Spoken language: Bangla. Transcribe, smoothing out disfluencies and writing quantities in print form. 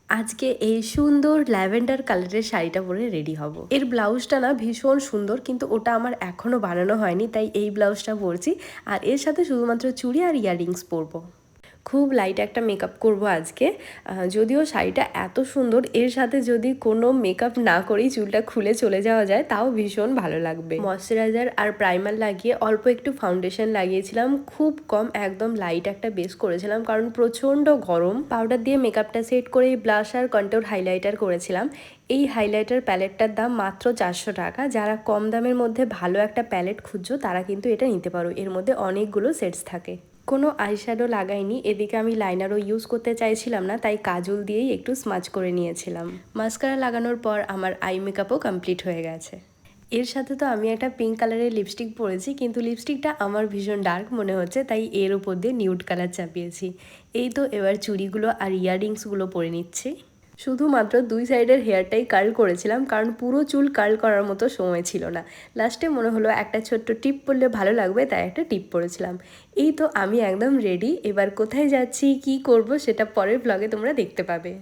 আজকে এই সুন্দর ল্যাভেন্ডার কালারের শাড়িটা পরে রেডি হব। এর ব্লাউজটা না ভীষণ সুন্দর, কিন্তু ওটা আমার এখনো বানানো হয়নি, তাই এই ব্লাউজটা পরছি। আর এর সাথে শুধুমাত্র চুড়ি আর ইয়াররিংস পরবো। খুব লাইট একটা মেকআপ করব আজকে। যদিও শাড়িটা এত সুন্দর, এর সাথে যদি কোনো মেকআপ না করেই চুলটা খুলে চলে যাওয়া যায় তাও ভীষণ ভালো লাগবে। ময়শ্চারাইজার আর প্রাইমার লাগিয়ে অল্প একটু ফাউন্ডেশন লাগিয়েছিলাম, খুব কম, একদম লাইট একটা বেস করেছিলাম কারণ প্রচণ্ড গরম। পাউডার দিয়ে মেকআপটা সেট করে ব্লাশ আর কন্ট্যুর হাইলাইটার করেছিলাম। এই হাইলাইটার প্যালেটটার দাম মাত্র 400 টাকা। যারা কম দামের মধ্যে ভালো একটা প্যালেট খুঁজছো তারা কিন্তু এটা নিতে পারো, এর মধ্যে অনেকগুলো সেটস থাকে। কোনো আইশ্যাডো লাগাইনি, এদিকে আমি লাইনারও ইউজ করতে চাইছিলাম না, তাই কাজল দিয়েই একটু স্মাচ করে নিয়েছিলাম। মাস্কারা লাগানোর পর আমার আই মেকআপও কমপ্লিট হয়ে গেছে। এর সাথে তো আমি একটা পিঙ্ক কালারের লিপস্টিক পরেছি, কিন্তু লিপস্টিকটা আমার ভীষণ ডার্ক মনে হচ্ছে, তাই এর উপর দিয়ে নিউড কালার চাপিয়েছি। এই তো এবার চুড়িগুলো আর ইয়াররিংসগুলো পরে নিচ্ছি। শুধুমাত্র দুই সাইডের হেয়ারটাই কার্ল করেছিলাম, কারণ পুরো চুল কার্ল করার মতো সময় ছিল না। লাস্টে মনে হলো একটা ছোট্ট টিপ পরলে ভালো লাগবে, তাই একটা টিপ পরেছিলাম। এই তো আমি একদম রেডি। এবার কোথায় যাচ্ছি, কি করব সেটা পরের ব্লগে তোমরা দেখতে পাবে।